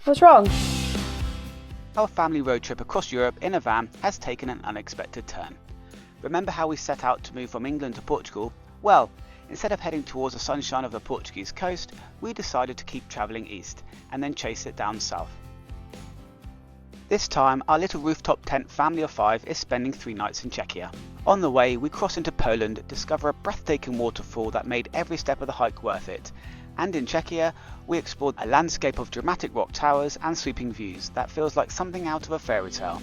What's wrong? Our family road trip across Europe in a van has taken an unexpected turn. Remember how we set out to move from England to Portugal? Well, instead of heading towards the sunshine of the Portuguese coast, we decided to keep travelling east and then chase it down south. This time, our little rooftop tent family of 5 is spending 3 nights in Czechia. On the way, we cross into Poland, discover a breathtaking waterfall that made every step of the hike worth it. And in Czechia, we explored a landscape of dramatic rock towers and sweeping views that feels like something out of a fairy tale.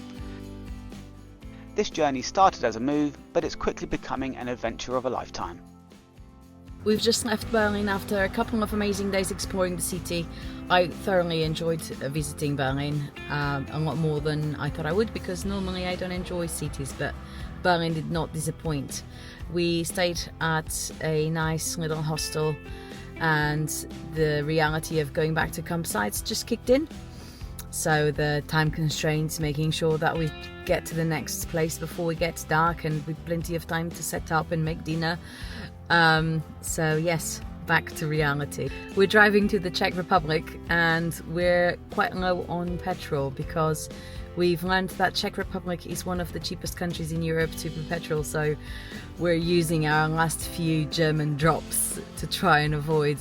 This journey started as a move, but it's quickly becoming an adventure of a lifetime. We've just left Berlin after a couple of amazing days exploring the city. I thoroughly enjoyed visiting Berlin, a lot more than I thought I would, because normally I don't enjoy cities, but Berlin did not disappoint. We stayed at a nice little hostel and the reality of going back to campsites just kicked in. So the time constraints, making sure that we get to the next place before it gets dark and with plenty of time to set up and make dinner. So yes, back to reality. We're driving to the Czech Republic and we're quite low on petrol because we've learned that Czech Republic is one of the cheapest countries in Europe to put petrol, so we're using our last few German drops to try and avoid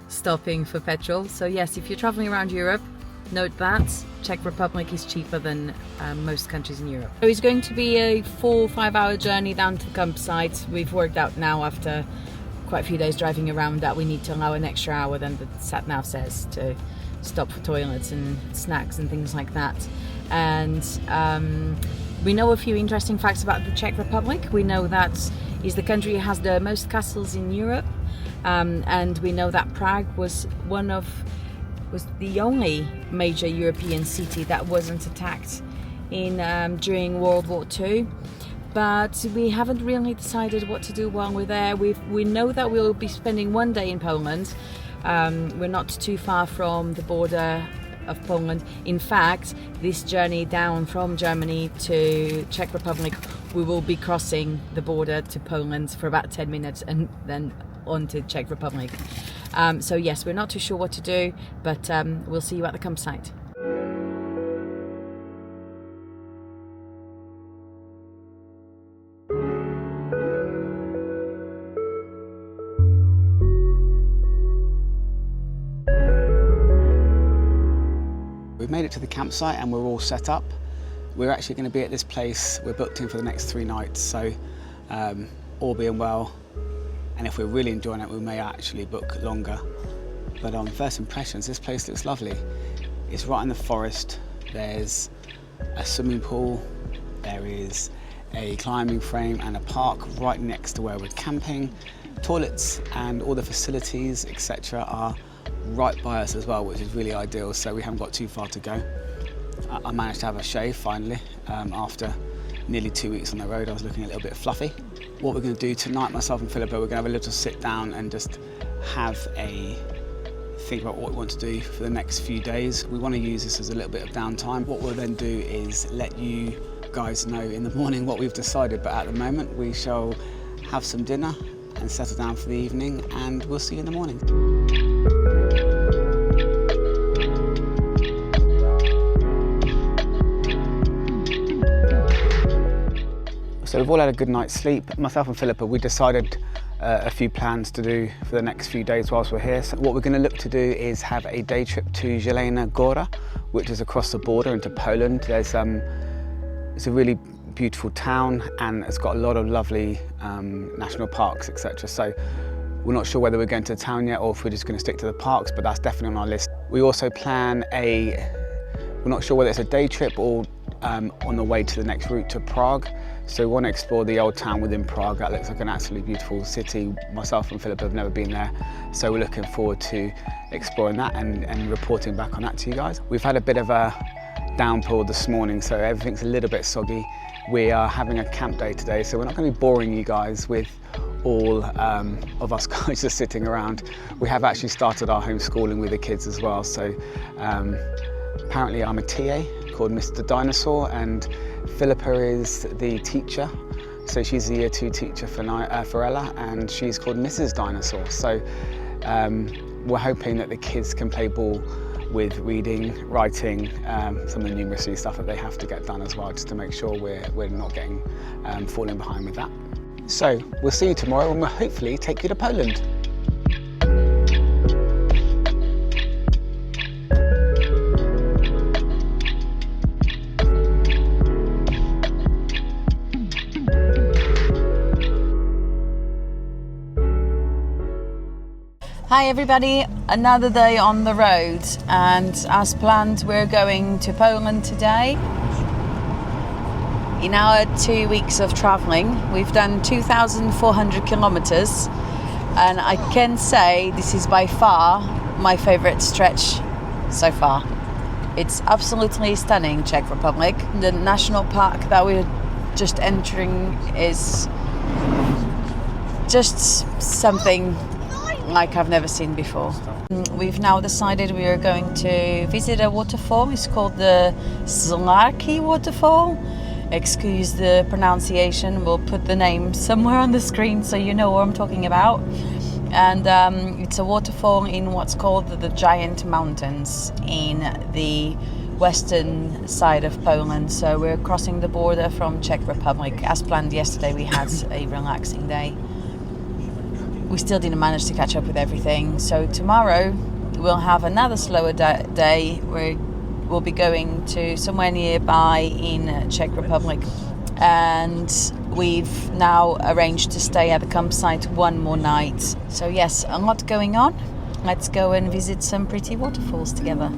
stopping for petrol. So yes, if you're traveling around Europe, note that Czech Republic is cheaper than most countries in Europe. So it's going to be a 4-5 hour journey down to the campsite. We've worked out now after quite a few days driving around that we need to allow an extra hour than the sat-nav says to stop for toilets and snacks and things like that. And we know a few interesting facts about the Czech Republic. We know that is the country that has the most castles in Europe, and we know that Prague was the only major European city that wasn't attacked during World War II. But we haven't really decided what to do while we're there. We know that we'll be spending 1 day in Poland. We're not too far from the border of Poland. In fact, this journey down from Germany to Czech Republic, we will be crossing the border to Poland for about 10 minutes and then on to Czech Republic. So yes, we're not too sure what to do, but we'll see you at the campsite. We've made it to the campsite and we're all set up. We're actually going to be at this place. We're booked in for the next 3 nights, so all being well, and if we're really enjoying it, we may actually book longer. But on first impressions, this place looks lovely. It's right in the forest. There's a swimming pool, there is a climbing frame and a park right next to where we're camping. Toilets and all the facilities, etc. are right by us as well, which is really ideal, so we haven't got too far to go. I managed to have a shave finally. After nearly 2 weeks on the road, I was looking a little bit fluffy. What we're going to do tonight, myself and Philippa, we're going to have a little sit down and just have a think about what we want to do for the next few days. We want to use this as a little bit of downtime. What we'll then do is let you guys know in the morning what we've decided, but at the moment we shall have some dinner and settle down for the evening, and we'll see you in the morning. So we've all had a good night's sleep. Myself and Philippa, we decided a few plans to do for the next few days whilst we're here. So what we're going to look to do is have a day trip to Zielona Góra, which is across the border into Poland. It's a really beautiful town and it's got a lot of lovely national parks, etc. So we're not sure whether we're going to the town yet or if we're just going to stick to the parks, but that's definitely on our list. We also plan we're not sure whether it's a day trip or on the way to the next route to Prague. So we want to explore the old town within Prague. That looks like an absolutely beautiful city. Myself and Philip have never been there, so we're looking forward to exploring that and reporting back on that to you guys. We've had a bit of a downpour this morning, so everything's a little bit soggy. We are having a camp day today, so we're not going to be boring you guys with all of us guys just sitting around. We have actually started our homeschooling with the kids as well, so apparently I'm a TA called Mr. Dinosaur, and Philippa is the teacher. So she's the year 2 teacher for Ella, and she's called Mrs. Dinosaur. So we're hoping that the kids can play ball with reading, writing, some of the numeracy stuff that they have to get done as well, just to make sure we're not getting falling behind with that. So we'll see you tomorrow and we'll hopefully take you to Poland. Hi everybody, another day on the road, and as planned we're going to Poland today. In our 2 weeks of travelling we've done 2,400 kilometers, and I can say this is by far my favourite stretch so far. It's absolutely stunning, Czech Republic. The national park that we're just entering is just something like I've never seen before. We've now decided we are going to visit a waterfall. It's called the Zlarki waterfall. Excuse the pronunciation, we'll put the name somewhere on the screen so you know what I'm talking about. And it's a waterfall in what's called the Giant Mountains in the western side of Poland. So we're crossing the border from Czech Republic. As planned yesterday, we had a relaxing day. We still didn't manage to catch up with everything, so tomorrow we'll have another slower day where we'll be going to somewhere nearby in Czech Republic, and we've now arranged to stay at the campsite one more night. So yes, a lot going on. Let's go and visit some pretty waterfalls together.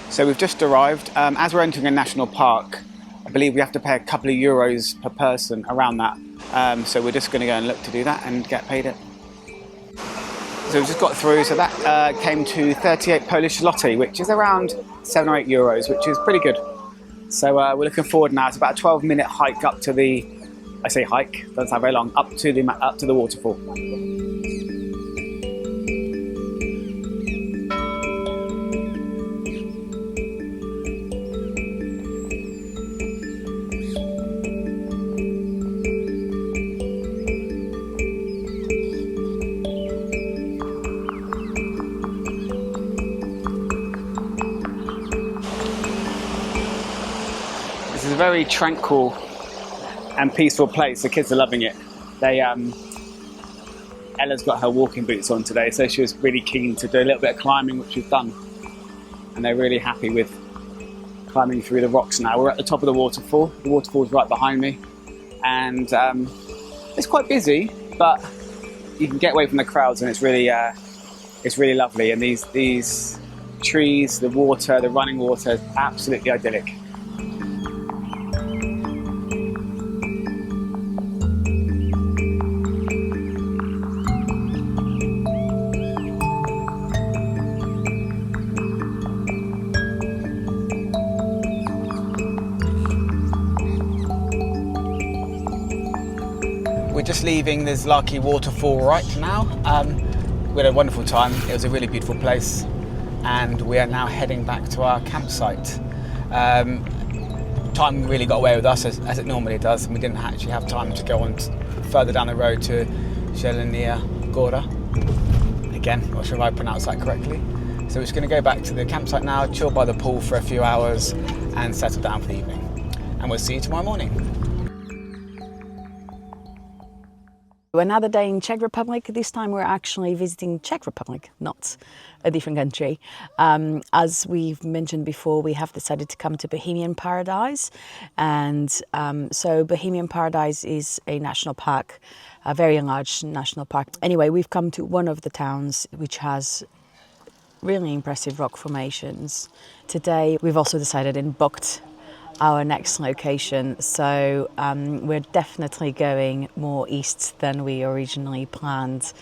So we've just arrived. As we're entering a national park, I believe we have to pay a couple of euros per person around that. So we're just going to go and look to do that and get paid it. So we've just got through, so that came to 38 Polish zloty, which is around 7 or 8 euros, which is pretty good. So we're looking forward now. It's about a 12-minute hike up to the, I say hike, doesn't sound very long, up to the waterfall. This is a very tranquil and peaceful place. The kids are loving it. Ella's got her walking boots on today, so she was really keen to do a little bit of climbing, which we've done. And they're really happy with climbing through the rocks now. We're at the top of the waterfall. The waterfall's right behind me. And it's quite busy, but you can get away from the crowds and it's really lovely. And these trees, the water, the running water is absolutely idyllic. We're just leaving the Zlarki waterfall right now. We had a wonderful time. It was a really beautiful place, and we are now heading back to our campsite. Time really got away with us as it normally does, and we didn't actually have time to go on further down the road to Zielona Góra. Again, not sure if I pronounced that correctly. So we're just going to go back to the campsite now, chill by the pool for a few hours and settle down for the evening. And we'll see you tomorrow morning. Another day in Czech Republic. This time we're actually visiting Czech Republic, not a different country. As we've mentioned before, we have decided to come to Bohemian Paradise. And so Bohemian Paradise is a national park, a very large national park. Anyway, we've come to one of the towns which has really impressive rock formations. Today we've also decided and booked our next location, so we're definitely going more east than we originally planned.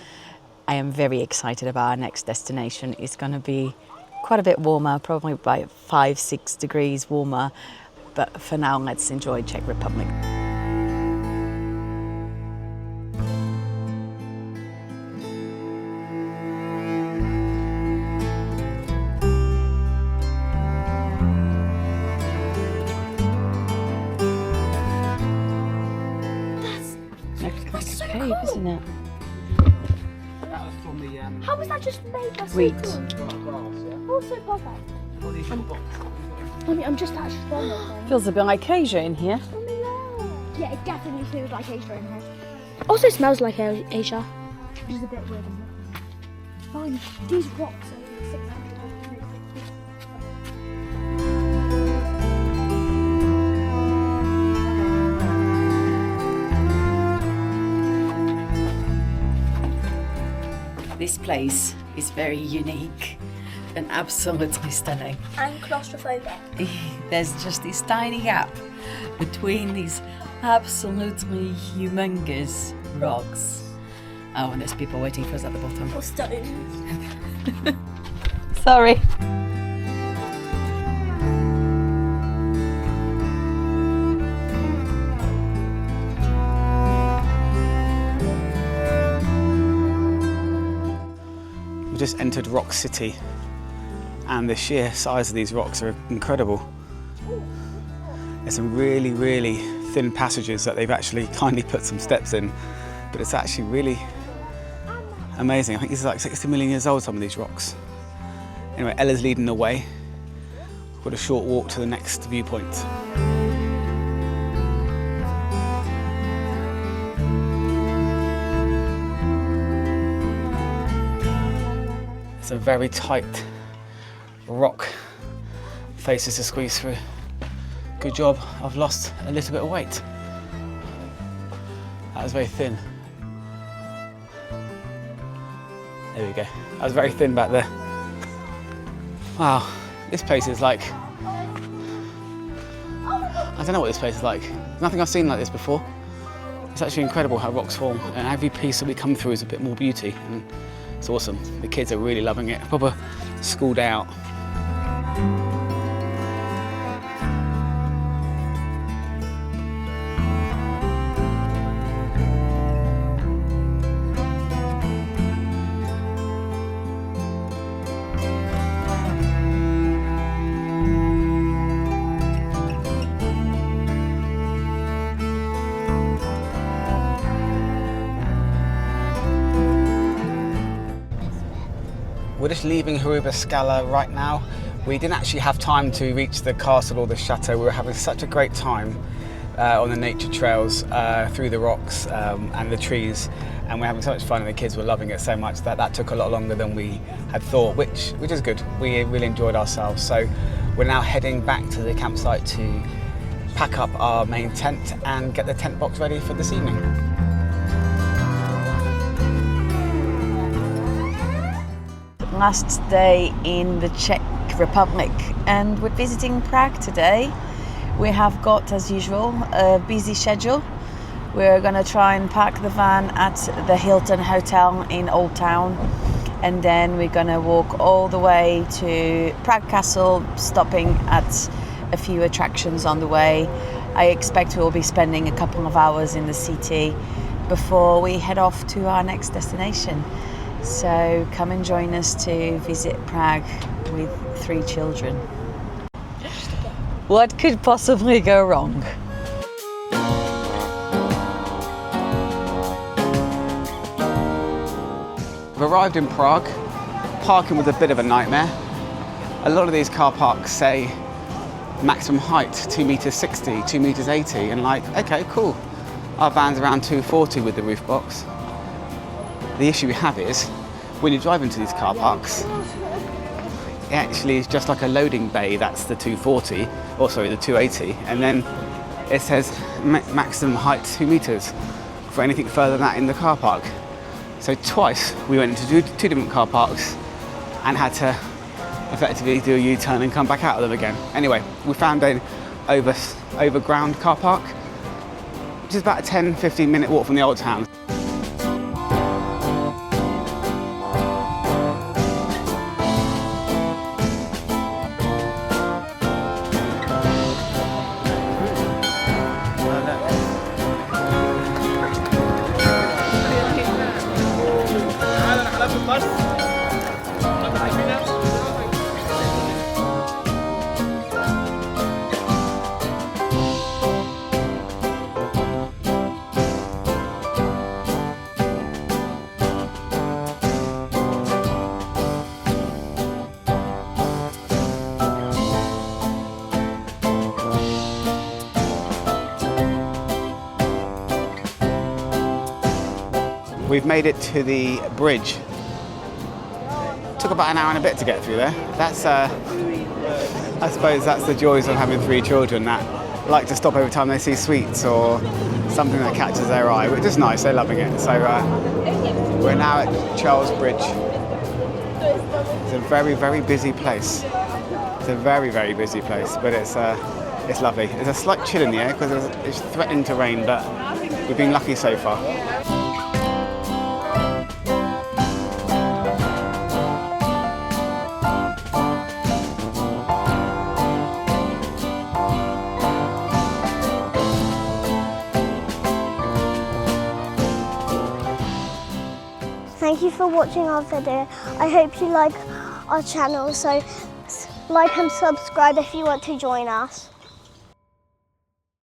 I am very excited about our next destination. It's going to be quite a bit warmer, probably by 5-6 degrees warmer, but for now let's enjoy Czech Republic. brave, isn't it? That was from the How was that just made? That's so Wheat. cool. grass, yeah? Oh, so perfect. All these little boxes. Mommy, I'm just that strong. Feels a bit like Asia in here. Yeah, it definitely feels like Asia in here. Also smells like Asia. Which is a bit weird. Fine, these rocks are 600. This place is very unique and absolutely stunning. And claustrophobic. There's just this tiny gap between these absolutely humongous rocks. Oh, and there's people waiting for us at the bottom. Or stones. Sorry. We just entered Rock City, and the sheer size of these rocks are incredible. There's some really, really thin passages that they've actually kindly put some steps in, but it's actually really amazing. I think this is like 60 million years old, some of these rocks. Anyway, Ella's leading the way. We've got a short walk to the next viewpoint. It's a very tight rock faces to squeeze through. Good job, I've lost a little bit of weight. That was very thin. There we go. That was very thin back there. Wow, this place is like, I don't know what this place is like. There's nothing I've seen like this before. It's actually incredible how rocks form, and every piece that we come through is a bit more beauty, and it's awesome. The kids are really loving it. Proper school day out. We're just leaving Haruba Scala right now. We didn't actually have time to reach the castle or the chateau. We were having such a great time on the nature trails through the rocks and the trees, and we're having so much fun, and the kids were loving it so much that took a lot longer than we had thought, which is good. We really enjoyed ourselves. So we're now heading back to the campsite to pack up our main tent and get the tent box ready for this evening. Last day in the Czech Republic, and we're visiting Prague today. We have got, as usual, a busy schedule. We're going to try and park the van at the Hilton Hotel in Old Town, and then we're going to walk all the way to Prague Castle, stopping at a few attractions on the way. I expect we'll be spending a couple of hours in the city before we head off to our next destination. So come and join us to visit Prague with 3 children. What could possibly go wrong? We've arrived in Prague. Parking was a bit of a nightmare. A lot of these car parks say maximum height 2 meters 60, 2 meters 80, and like, okay, cool. Our van's around 240 with the roof box. The issue we have is, when you drive into these car parks, it actually is just like a loading bay, that's the 240, or sorry, the 280, and then it says maximum height 2 meters for anything further than that in the car park. So twice we went into two different car parks and had to effectively do a U-turn and come back out of them again. Anyway, we found an overground car park, which is about a 10-15 minute walk from the old town. We've made it to the bridge. Took about an hour and a bit to get through there. That's, I suppose that's the joys of having 3 children that like to stop every time they see sweets or something that catches their eye, which is nice, they're loving it. So we're now at Charles Bridge. It's a very, very busy place. It's a very, very busy place, but it's lovely. There's a slight chill in the air because it's threatening to rain, but we've been lucky so far. Thank you for watching our video. I hope you like our channel, so like and subscribe if you want to join us.